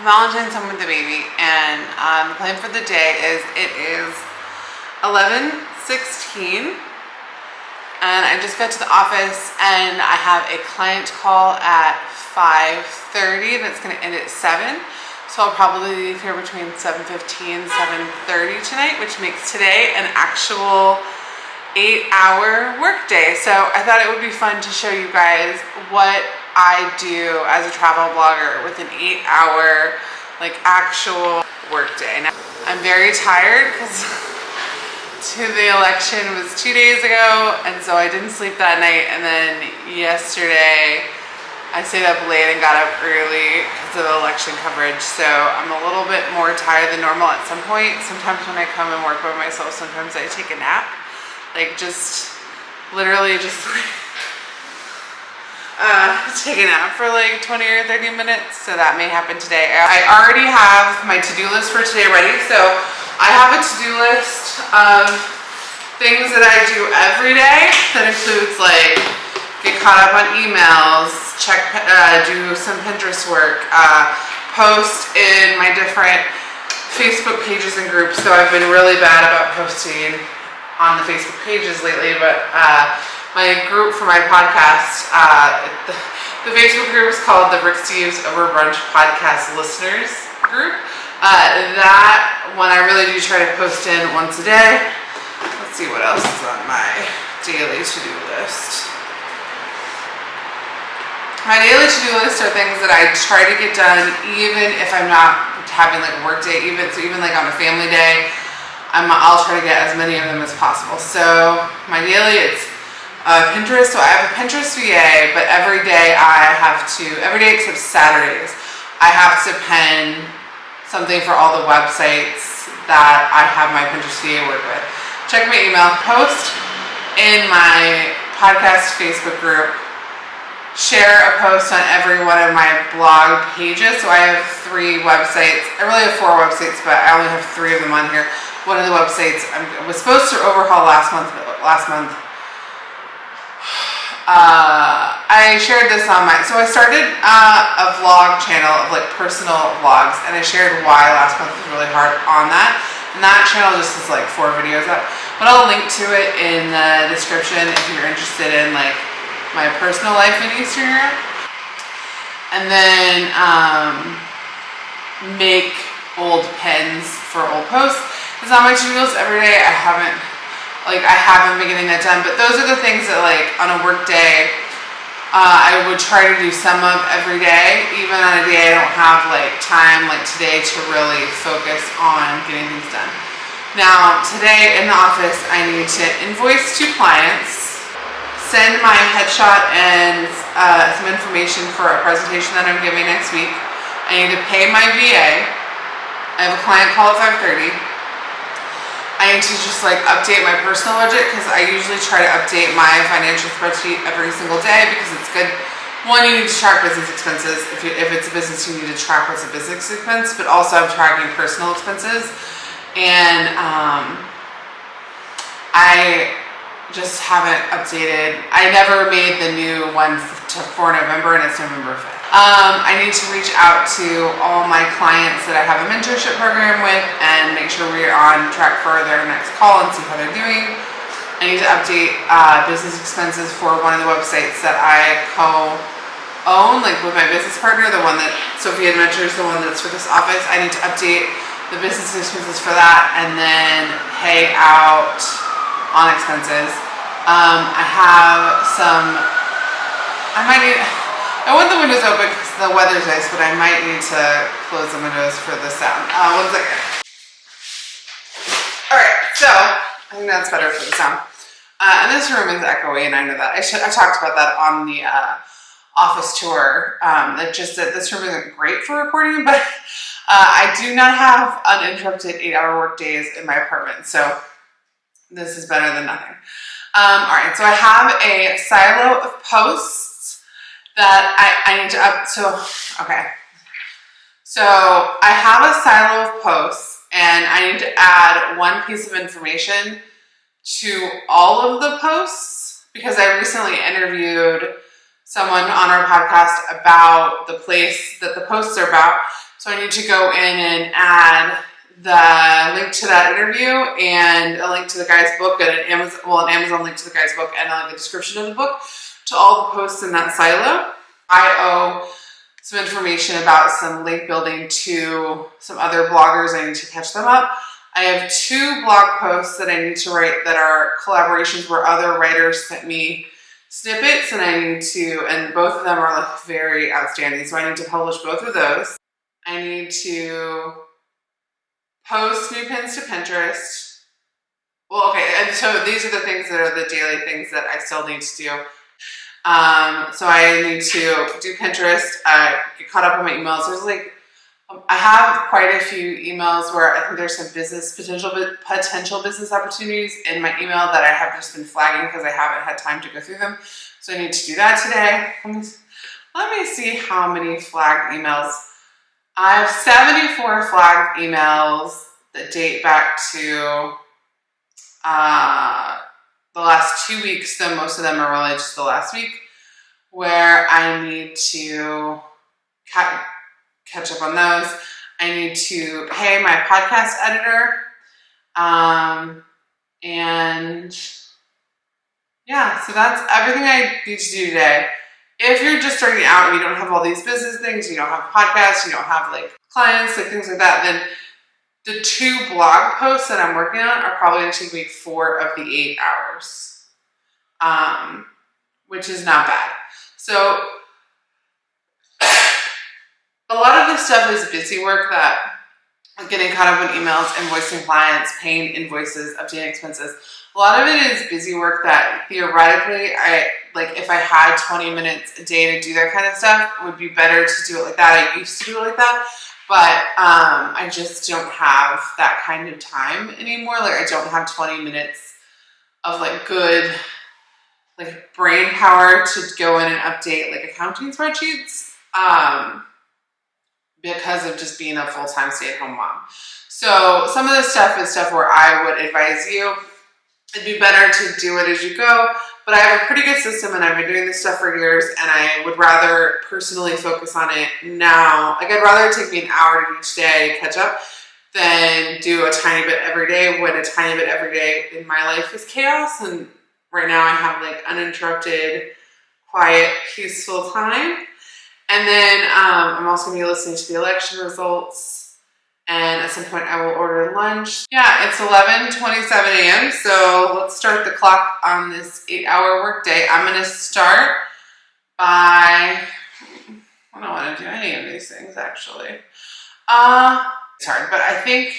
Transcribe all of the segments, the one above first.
Valentine's home with the baby, and the plan for the day is it is 11:16, and I just got to the office and I have a client call at 5:30 that's going to end at 7. So I'll probably leave here between 7:15 and 7:30 tonight, which makes today an actual 8-hour workday. So I thought it would be fun to show you guys what I do as a travel blogger with an 8-hour like actual workday. Now, I'm very tired because the election was 2 days ago, and so I didn't sleep that night, and then yesterday I stayed up late and got up early because of the election coverage, so I'm a little bit more tired than normal at some point. Sometimes when I come and work by myself, sometimes I take a nap, like just literally just take a nap for like 20 or 30 minutes, so that may happen today. I already have my to-do list for today ready, so I have a to-do list of things that I do every day that includes like get caught up on emails, do some Pinterest work, post in my different Facebook pages and groups. So I've been really bad about posting on the Facebook pages lately, but my group for my podcast, the Facebook group is called the Rick Steves Over Brunch Podcast Listeners group. That one I really do try to post in once a day. Let's see what else is on my daily to-do list. My daily to-do list are things that I try to get done even if I'm not having like a work day, even like on a family day, I'll try to get as many of them as possible. So my daily, it's Pinterest. So I have a Pinterest VA, but every day except Saturdays, I have to pen something for all the websites that I have my Pinterest VA work with. Check my email, post in my podcast Facebook group, share a post on every one of my blog pages. So I have 3 websites. I really have 4 websites, but I only have 3 of them on here. One of the websites I was supposed to overhaul last month. I shared this on so I started a vlog channel of like personal vlogs, and I shared why last month was really hard on that. And that channel just has like 4 videos up, but I'll link to it in the description if you're interested in like my personal life in Eastern Europe. And then make old pens for old posts. It's on my to-do list every day. I haven't been getting that done, but those are the things that like on a work day I would try to do some of every day, even on a day I don't have like time like today to really focus on getting things done. Now today in the office I need to invoice 2 clients, send my headshot and some information for a presentation that I'm giving next week. I need to pay my VA. I have a client call at 5:30. I need to just like update my personal budget, because I usually try to update my financial spreadsheet every single day because it's good. One, you need to track business expenses. If it's a business, you need to track what's a business expense, but also I'm tracking personal expenses. And I just haven't updated. I never made the new one for November, and it's November 5th. I need to reach out to all my clients that I have a mentorship program with and make sure we're on track for their next call and see how they're doing. I need to update business expenses for one of the websites that I co-own, like with my business partner, the one that Sophie Adventures, the one that's for this office. I need to update the business expenses for that and then pay out on expenses. I want the windows open because the weather's nice, but I might need to close the windows for the sound. 1 second. Alright, so I think that's better for the sound. And this room is echoey, and I know that. I talked about that on the office tour. That this room isn't great for recording, but I do not have uninterrupted 8-hour work days in my apartment, so this is better than nothing. Alright, so I have a silo of posts that I need to So I have a silo of posts, and I need to add 1 piece of information to all of the posts because I recently interviewed someone on our podcast about the place that the posts are about. So So I need to go in and add the link to that interview and a link to the guy's book and an Amazon link to the guy's book and the description of the book to all the posts in that silo. I owe some information about some link building to some other bloggers. I need to catch them up. I have 2 blog posts that I need to write that are collaborations where other writers sent me snippets, and I need to, and both of them are like very outstanding. So I need to publish both of those. I need to post new pins to Pinterest. Well, okay, and so these are the things that are the daily things that I still need to do. So I need to do Pinterest, get caught up on my emails. There's like, I have quite a few emails where I think there's some potential business opportunities in my email that I have just been flagging because I haven't had time to go through them. So I need to do that today. Let me see how many flagged emails. I have 74 flagged emails that date back to the last 2 weeks, though most of them are really just the last week, where I need to catch up on those. I need to pay my podcast editor. And yeah, so that's everything I need to do today. If you're just starting out and you don't have all these business things, you don't have podcasts, you don't have like clients, like things like that, then the 2 blog posts that I'm working on are probably going to take me 4 of the 8 hours, which is not bad. So a lot of this stuff is busy work that getting caught up on emails, invoicing clients, paying invoices, updating expenses. A lot of it is busy work that theoretically, if I had 20 minutes a day to do that kind of stuff, it would be better to do it like that. I used to do it like that, but I just don't have that kind of time anymore. Like I don't have 20 minutes of like good like brain power to go in and update like accounting spreadsheets because of just being a full-time stay-at-home mom. So some of this stuff is stuff where I would advise you it'd be better to do it as you go, but I have a pretty good system and I've been doing this stuff for years and I would rather personally focus on it now. Like I'd rather take me an hour each day to catch up than do a tiny bit every day when a tiny bit every day in my life is chaos. And right now I have like uninterrupted, quiet, peaceful time. And then I'm also going to be listening to the election results. And at some point I will order lunch. Yeah, it's 11:27 a.m. So let's start the clock on this 8-hour workday. I'm going to start by, I don't want to do any of these things actually. It's hard, but I think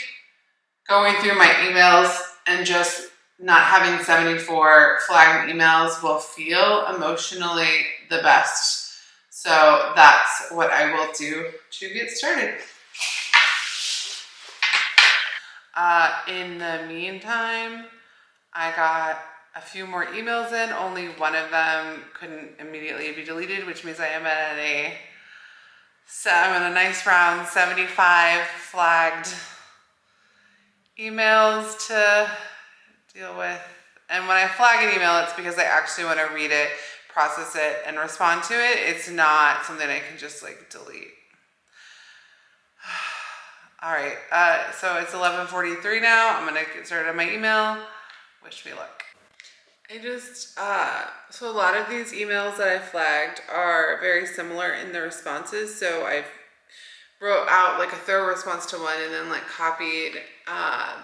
going through my emails and just not having 74 flagged emails will feel emotionally the best. So that's what I will do to get started. In the meantime, I got a few more emails in. Only one of them couldn't immediately be deleted, which means I'm at a nice round 75 flagged emails to deal with. And when I flag an email, it's because I actually want to read it, process it, and respond to it. It's not something I can just like delete. All right, so it's 11:43 now. I'm gonna get started on my email. Wish me luck. So a lot of these emails that I flagged are very similar in the responses. So I wrote out like a thorough response to one and then like copied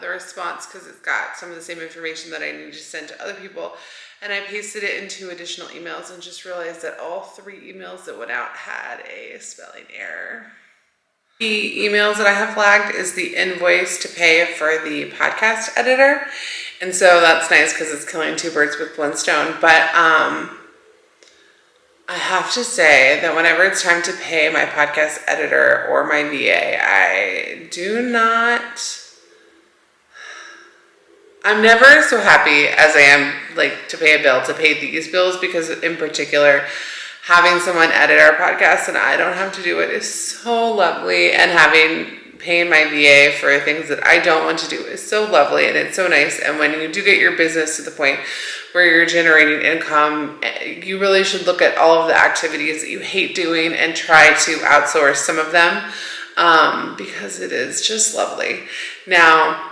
the response because it's got some of the same information that I need to send to other people. And I pasted it into additional emails and just realized that all 3 emails that went out had a spelling error. The emails that I have flagged is the invoice to pay for the podcast editor. And so that's nice because it's killing 2 birds with 1 stone. But I have to say that whenever it's time to pay my podcast editor or my VA, I'm never so happy as I am like to pay a bill, to pay these bills, because in particular, having someone edit our podcast and I don't have to do it is so lovely. And paying my VA for things that I don't want to do is so lovely and it's so nice. And when you do get your business to the point where you're generating income, you really should look at all of the activities that you hate doing and try to outsource some of them. because it is just lovely. Now,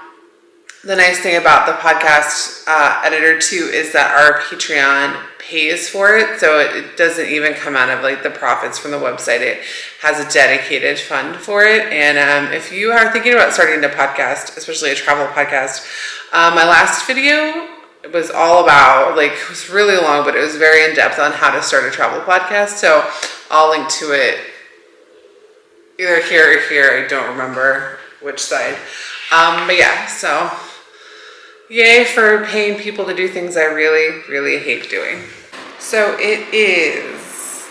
the nice thing about the podcast editor too is that our Patreon pays for it, so it doesn't even come out of like the profits from the website. It has a dedicated fund for it. And if you are thinking about starting a podcast, especially a travel podcast, my last video was all about, like, it was really long, but it was very in depth on how to start a travel podcast. So I'll link to it either here or here. I don't remember which side. But yeah, so yay for paying people to do things I really, really hate doing. So it is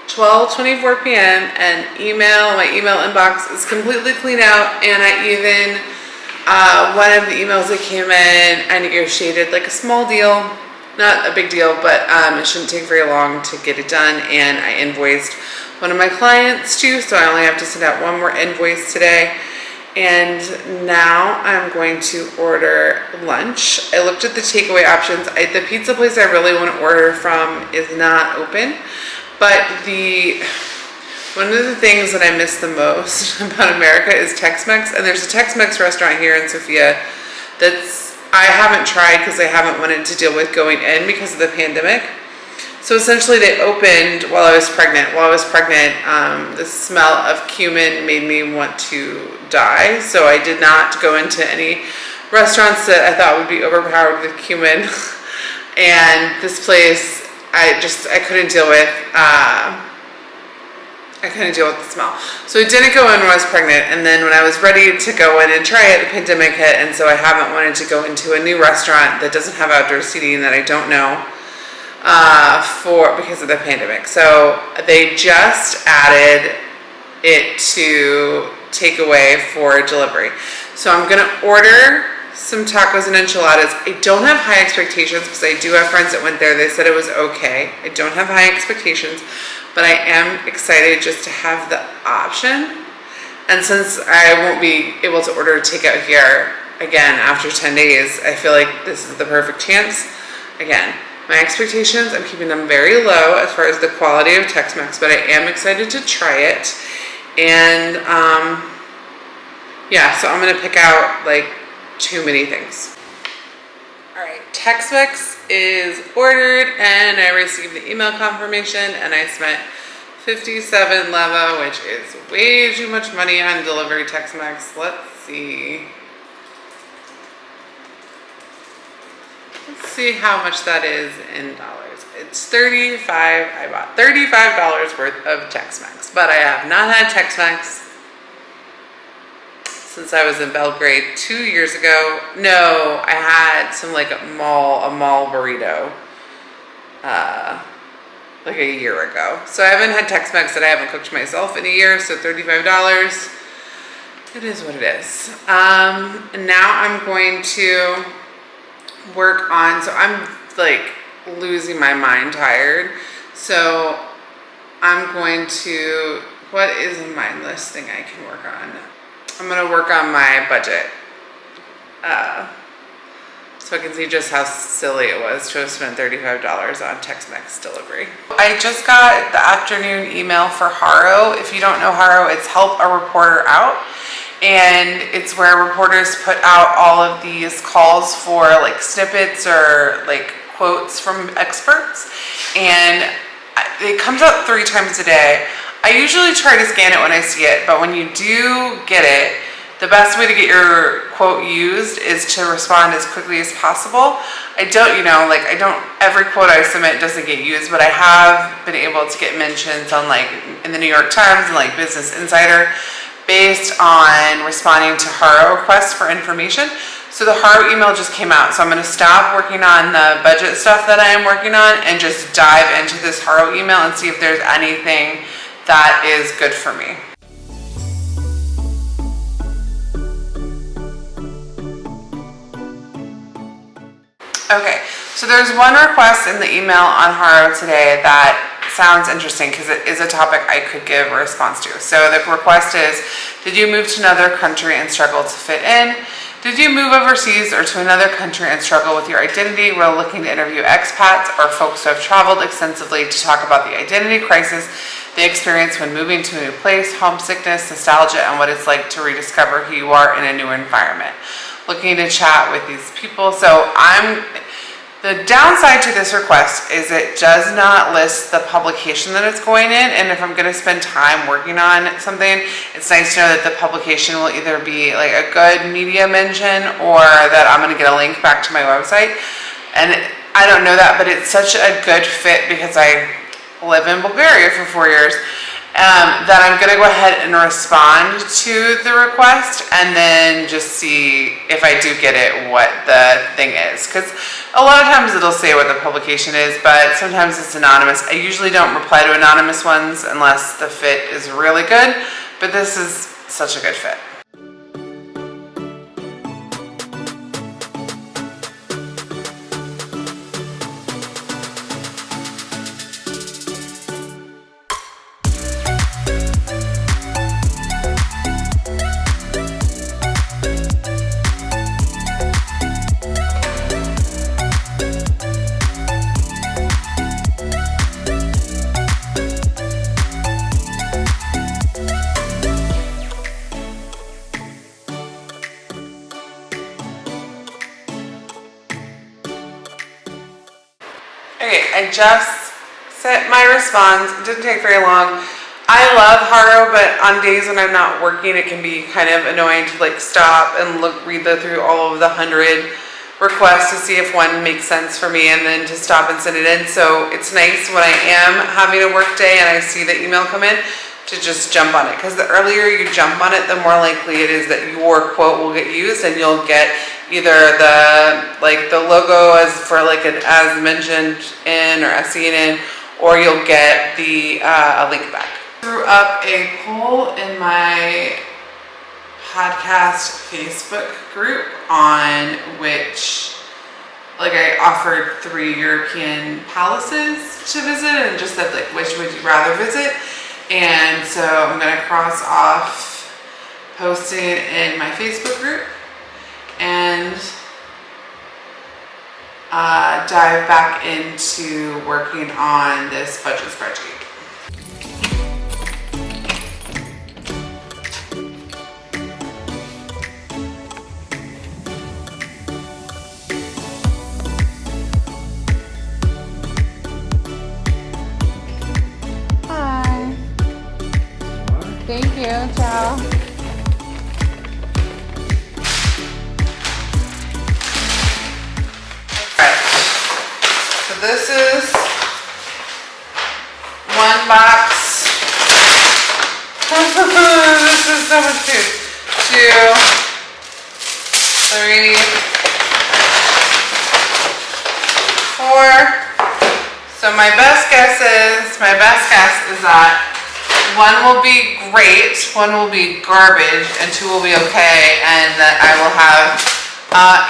12:24 p.m. and my email inbox is completely clean out, and I even, one of the emails that came in, I negotiated like a small deal, not a big deal, but it shouldn't take very long to get it done, and I invoiced one of my clients too, so I only have to send out one more invoice today. And now I'm going to order lunch. I looked at the takeaway options. The pizza place I really want to order from is not open, but one of the things that I miss the most about America is Tex-Mex, and there's a Tex-Mex restaurant here in Sofia that's I haven't tried because I haven't wanted to deal with going in because of the pandemic. So essentially they opened while I was pregnant. The smell of cumin made me want to die. So I did not go into any restaurants that I thought would be overpowered with cumin. And this place, I couldn't deal with. I couldn't deal with the smell. So I didn't go in when I was pregnant. And then when I was ready to go in and try it, the pandemic hit. And so I haven't wanted to go into a new restaurant that doesn't have outdoor seating that I don't know. Because of the pandemic. So they just added it to takeaway for delivery. So I'm gonna order some tacos and enchiladas. I don't have high expectations because I do have friends that went there. They said it was okay. I don't have high expectations, but I am excited just to have the option. And since I won't be able to order takeout here again after 10 days, I feel like this is the perfect chance. Again, my expectations, I'm keeping them very low as far as the quality of Tex-Mex, but I am excited to try it. And yeah, so I'm gonna pick out like too many things. All right, Tex-Mex is ordered and I received the email confirmation, and I spent 57 leva, which is way too much money on delivery Tex-Mex. Let's see. Let's see how much that is in dollars. It's $35. I bought $35 worth of Tex-Mex, but I have not had Tex-Mex since I was in Belgrade 2 years ago. No, I had some like a mall burrito like a year ago. So I haven't had Tex-Mex that I haven't cooked myself in a year, so $35. It is what it is. And now I'm going to work on, so I'm like losing my mind tired. So I'm going to, what is a mindless thing I can work on? I'm going to work on my budget. So I can see just how silly it was to have spent $35 on Tex-Mex delivery. I just got the afternoon email for HARO. If you don't know HARO, it's Help a Reporter Out. And it's where reporters put out all of these calls for like snippets or like quotes from experts. And it comes out 3 times a day. I usually try to scan it when I see it, but when you do get it, the best way to get your quote used is to respond as quickly as possible. Every quote I submit doesn't get used, but I have been able to get mentions on like in the New York Times and like Business Insider based on responding to HARO requests for information. So the HARO email just came out, so I'm going to stop working on the budget stuff that I am working on and just dive into this HARO email and see if there's anything that is good for me. Okay, so there's one request in the email on HARO today that sounds interesting because it is a topic I could give a response to. So the request is, did you move to another country and struggle to fit in? Did you move overseas or to another country and struggle with your identity? We're looking to interview expats or folks who have traveled extensively to talk about the identity crisis they experience when moving to a new place, homesickness, nostalgia, and what it's like to rediscover who you are in a new environment. Looking to chat with these people. So the downside to this request is it does not list the publication that it's going in, and if I'm going to spend time working on something, it's nice to know that the publication will either be like a good media mention or that I'm going to get a link back to my website. And I don't know that, but it's such a good fit because I live in Bulgaria for 4 years, that I'm going to go ahead and respond to the request and then just see if I do get it, what the thing is. Because a lot of times it'll say what the publication is, but sometimes it's anonymous. I usually don't reply to anonymous ones unless the fit is really good, but this is such a good fit. Okay, I just sent my response. It didn't take very long. I love HARO, but on days when I'm not working, it can be kind of annoying to like stop and read through all of the 100 requests to see if one makes sense for me and then to stop and send it in. So it's nice when I am having a work day and I see the email come in to just jump on it. Because the earlier you jump on it, the more likely it is that your quote will get used and you'll get either the logo as for like an as mentioned in or as seen in, or you'll get the a link back. I threw up a poll in my podcast Facebook group on which, like, I offered 3 European palaces to visit and just said like which would you rather visit, and so I'm gonna cross off posting it in my Facebook group and dive back into working on this budget spreadsheet. Hi. Thank you. Ciao. This is one box. This is so much food. 2, 3, 4. So my best guess is that 1 will be great, 1 will be garbage, and 2 will be okay, and that I will have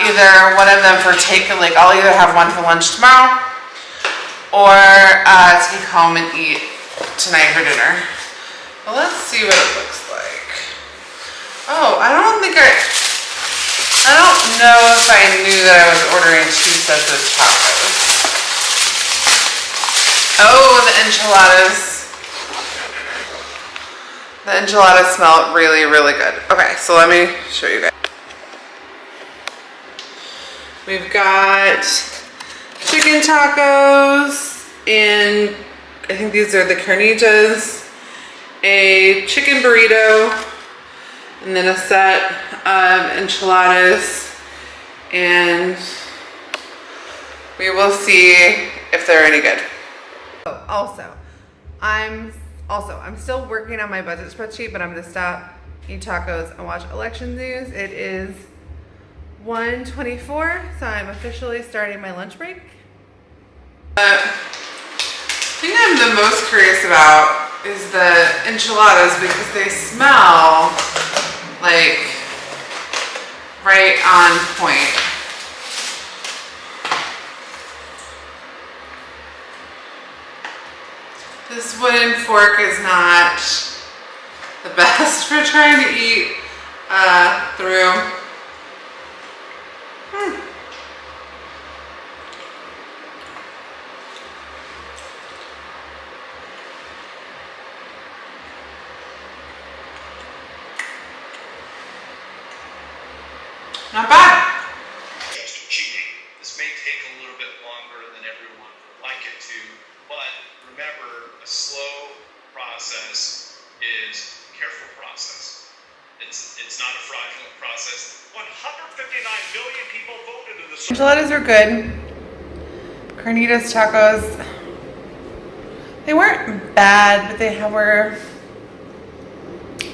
either one of them for like I'll either have 1 for lunch tomorrow or take home and eat tonight for dinner. Well, let's see what it looks like. Oh, I don't know if I knew that I was ordering 2 sets of tacos. Oh, the enchiladas. The enchiladas smell really, really good. Okay, so let me show you guys. We've got chicken tacos, and I think these are the carnitas, a chicken burrito, and then a set of enchiladas, and we will see if they're any good. Oh, I'm still working on my budget spreadsheet, but I'm gonna stop, eat tacos, and watch election news. It is 1:24, so I'm officially starting my lunch break. The thing I'm the most curious about is the enchiladas because they smell like right on point. This wooden fork is not the best for trying to eat through. Not bad. Just cheating. This may take a little bit longer than everyone would like it to, but remember, a slow process is a careful process. It's not a fraudulent process. 159 million people voted in the Enchiladas are good. Carnitas tacos, they weren't bad, but they were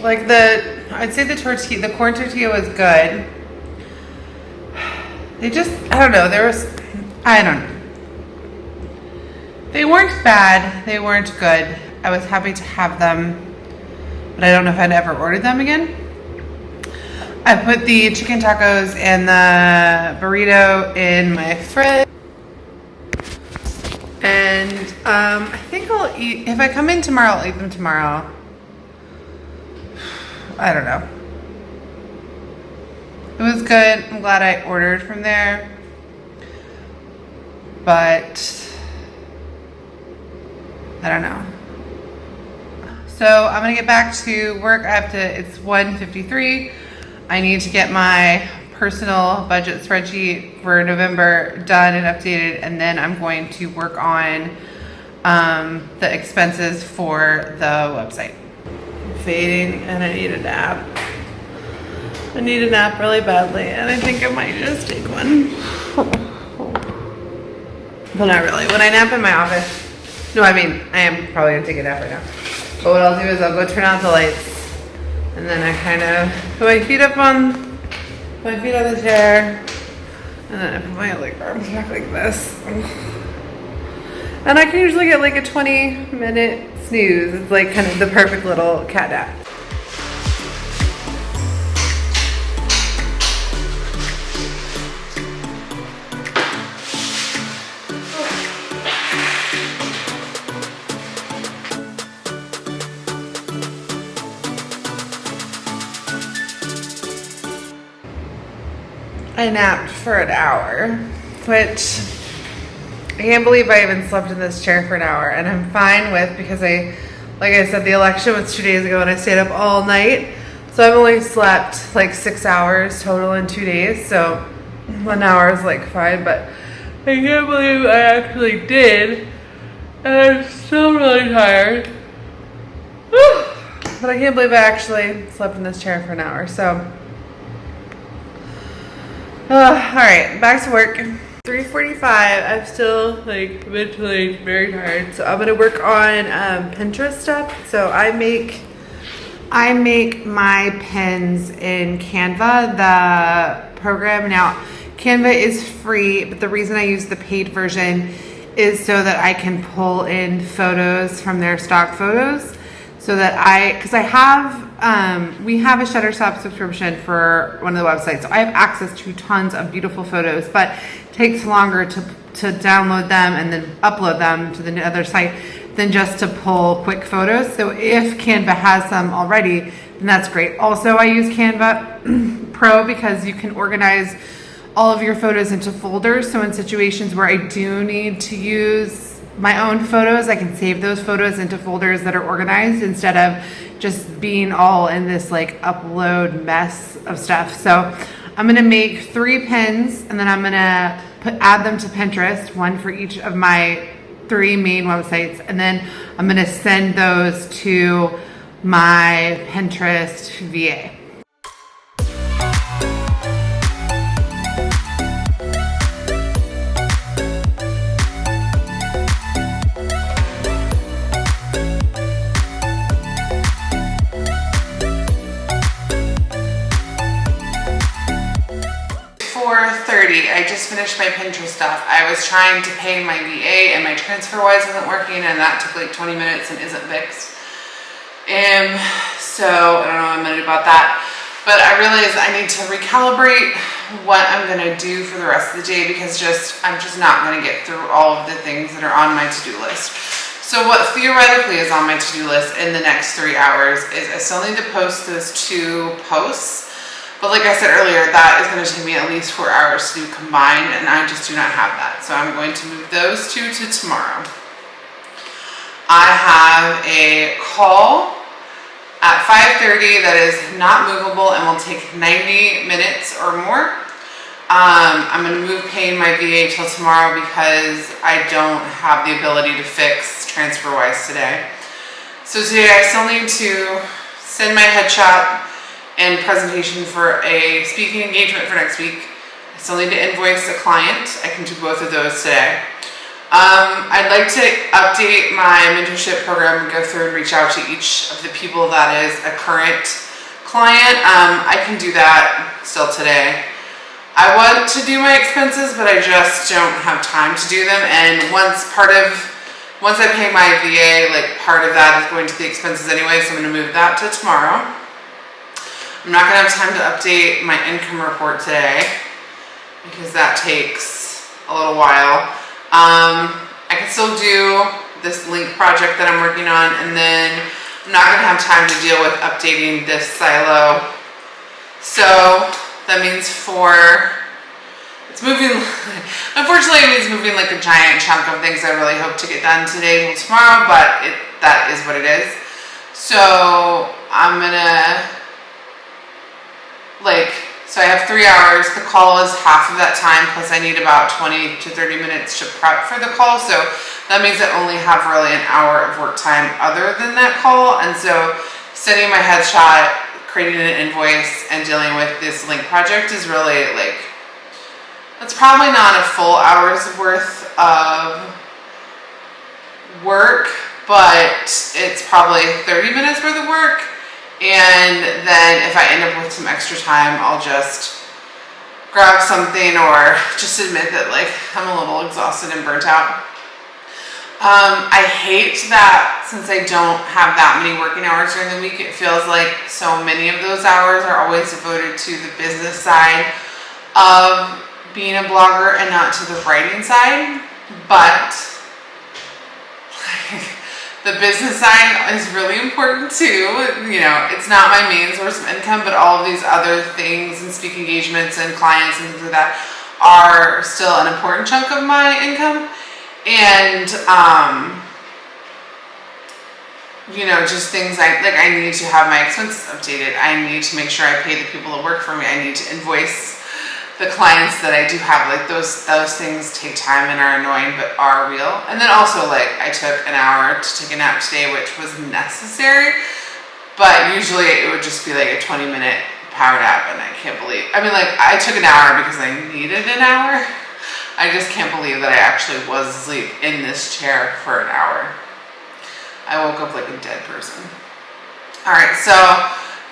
like I'd say the corn tortilla was good. They just, I don't know, they weren't bad, they weren't good. I was happy to have them, but I don't know if I'd ever ordered them again. I put the chicken tacos and the burrito in my fridge. And I think I'll eat, if I come in tomorrow, I'll eat them tomorrow. I don't know. It was good. I'm glad I ordered from there. But I don't know. So I'm gonna get back to work. It's 1:53. I need to get my personal budget spreadsheet for November done and updated, and then I'm going to work on the expenses for the website. I'm fading and I need a nap. I need a nap really badly, and I think I might just take one. Well, not really. When I nap in my office, no, I mean, I am probably gonna take a nap right now. But what I'll do is I'll go turn out the lights, and then I kind of put my feet on the chair, and then I put my arms back like this. And I can usually get like a 20-minute snooze. It's like kind of the perfect little cat nap. I napped for an hour, which I can't believe I even slept in this chair for an hour, and I'm fine with, because like I said, the election was 2 days ago and I stayed up all night. So I've only slept like 6 hours total in 2 days. So 1 hour is like fine, but I can't believe I actually did. And I'm still really tired. But I can't believe I actually slept in this chair for an hour, so. All right, back to work. 3:45. I'm still like mentally very tired, so I'm gonna work on Pinterest stuff. So I make my pins in Canva, the program. Now, Canva is free, but the reason I use the paid version is so that I can pull in photos from their stock photos. So that we have a Shutterstock subscription for one of the websites. So I have access to tons of beautiful photos, but it takes longer to download them and then upload them to the other site than just to pull quick photos. So if Canva has some already, then that's great. Also, I use Canva Pro because you can organize all of your photos into folders. So in situations where I do need to use my own photos, I can save those photos into folders that are organized instead of just being all in this like upload mess of stuff. So I'm gonna make 3 pins, and then I'm gonna add them to Pinterest, one for each of my 3 main websites, and then I'm gonna send those to my Pinterest VA. 4:30. I just finished my Pinterest stuff. I was trying to pay my VA and my TransferWise wasn't working, and that took like 20 minutes and isn't fixed. So I don't know what I'm gonna do about that. But I realized I need to recalibrate what I'm gonna do for the rest of the day, because I'm just not gonna get through all of the things that are on my to-do list. So what theoretically is on my to-do list in the next 3 hours is I still need to post those 2 posts. But like I said earlier, that is going to take me at least 4 hours to do combined, and I just do not have that. So I'm going to move those 2 to tomorrow. I have a call at 5:30 that is not movable and will take 90 minutes or more. I'm going to move paying my VA till tomorrow because I don't have the ability to fix TransferWise today. So today I still need to send my headshot and presentation for a speaking engagement for next week. I still need to invoice a client. I can do both of those today. I'd like to update my mentorship program and go through and reach out to each of the people that is a current client. I can do that still today. I want to do my expenses, but I just don't have time to do them. And once I pay my VA, like part of that is going to the expenses anyway, so I'm going to move that to tomorrow. I'm not going to have time to update my income report today because that takes a little while. I can still do this link project that I'm working on, and then I'm not going to have time to deal with updating this silo. So that means it's moving, unfortunately it means moving like a giant chunk of things I really hope to get done today till tomorrow, but that is what it is. So I'm gonna, so I have 3 hours. The call is half of that time, plus I need about 20 to 30 minutes to prep for the call. So that means I only have really an hour of work time other than that call. And so sending my headshot, creating an invoice, and dealing with this link project is really it's probably not a full hour's worth of work, but it's probably 30 minutes worth of work. And then if I end up with some extra time, I'll just grab something or just admit that I'm a little exhausted and burnt out. I hate that since I don't have that many working hours during the week, it feels like so many of those hours are always devoted to the business side of being a blogger and not to the writing side. But the business side is really important too. It's not my main source of income, but all of these other things and speaking engagements and clients and things like that are still an important chunk of my income. And, just things I need to have my expenses updated. I need to make sure I pay the people that work for me. I need to invoice the clients that I do have. Those things take time and are annoying, but are real. And then also I took an hour to take a nap today, which was necessary, but usually it would just be a 20-minute power nap, and I can't believe, I took an hour because I needed an hour. I just can't believe that I actually was asleep in this chair for an hour. I woke up like a dead person. All right, so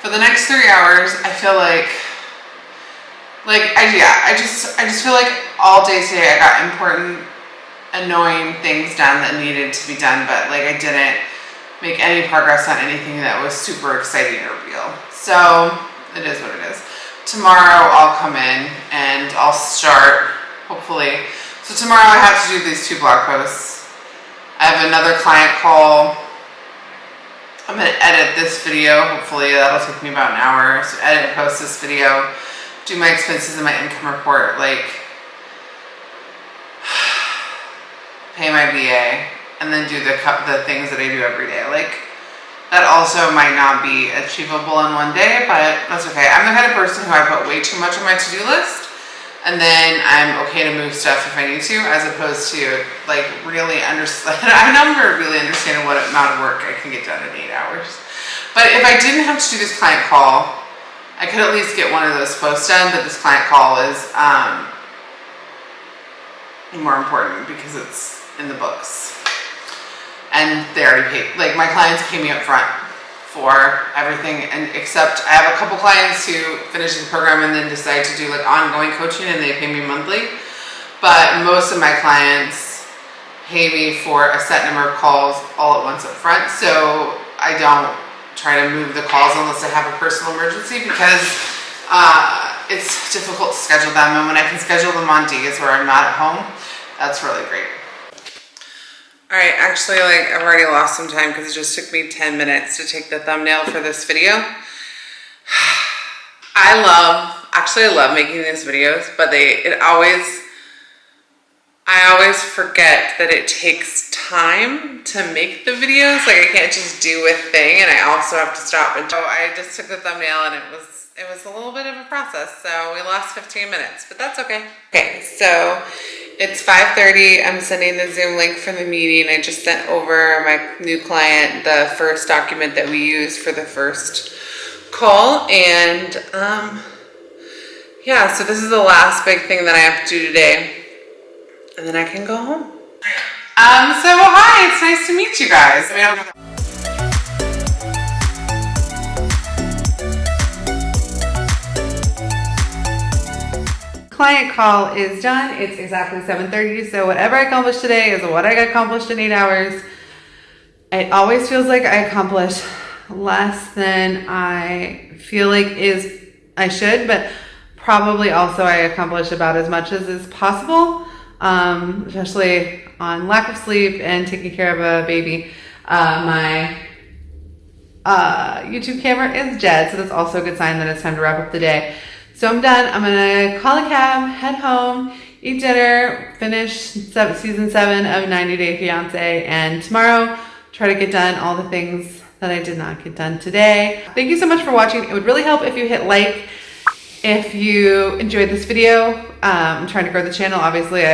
for the next 3 hours, I feel I just feel like all day today I got important, annoying things done that needed to be done, but I didn't make any progress on anything that was super exciting or real. So it is what it is. Tomorrow I'll come in and I'll start, hopefully. So tomorrow I have to do these 2 blog posts. I have another client call. I'm going to edit this video. Hopefully that'll take me about an hour. So edit and post this video. Do my expenses and my income report. Pay my VA. And then do the things that I do every day. That also might not be achievable in one day, but that's okay. I'm the kind of person who I put way too much on my to-do list. And then I'm okay to move stuff if I need to, as opposed to really understand. I'm never really understanding what amount of work I can get done in 8 hours. But if I didn't have to do this client call, I could at least get one of those posts done. But this client call is more important because it's in the books, and they already paid. My clients pay me up front for everything, and except I have a couple clients who finish the program and then decide to do ongoing coaching, and they pay me monthly. But most of my clients pay me for a set number of calls all at once up front. So I don't try to move the calls unless I have a personal emergency, because it's difficult to schedule them. And when I can schedule them on days where I'm not at home, that's really great. All right, actually, I've already lost some time because it just took me 10 minutes to take the thumbnail for this video. I love making these videos, but I always forget that it takes time to make the videos. I can't just do a thing, and I also have to stop. And so I just took the thumbnail, and it was it was a little bit of a process, so we lost 15 minutes, but that's okay. Okay, so it's 5:30. I'm sending the Zoom link for the meeting. I just sent over my new client the first document that we used for the first call, and yeah, so this is the last big thing that I have to do today, and then I can go home. So hi, it's nice to meet you guys. Client call is done. It's exactly 7:30. So whatever I accomplished today is what I got accomplished in 8 hours. It always feels like I accomplished less than I feel like I should, but probably also I accomplished about as much as is possible, especially on lack of sleep and taking care of a baby. My YouTube camera is dead, so that's also a good sign that it's time to wrap up the day. So I'm done. I'm gonna call a cab, head home, eat dinner, finish season 7 of 90 Day Fiancé, and tomorrow try to get done all the things that I did not get done today. Thank you so much for watching. It would really help if you hit like if you enjoyed this video. I'm trying to grow the channel. Obviously,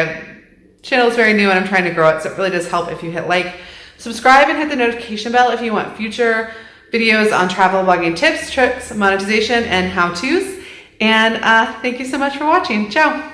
channel is very new and I'm trying to grow it, so it really does help if you hit like. Subscribe and hit the notification bell if you want future videos on travel blogging tips, tricks, monetization, and how-tos. And thank you so much for watching. Ciao.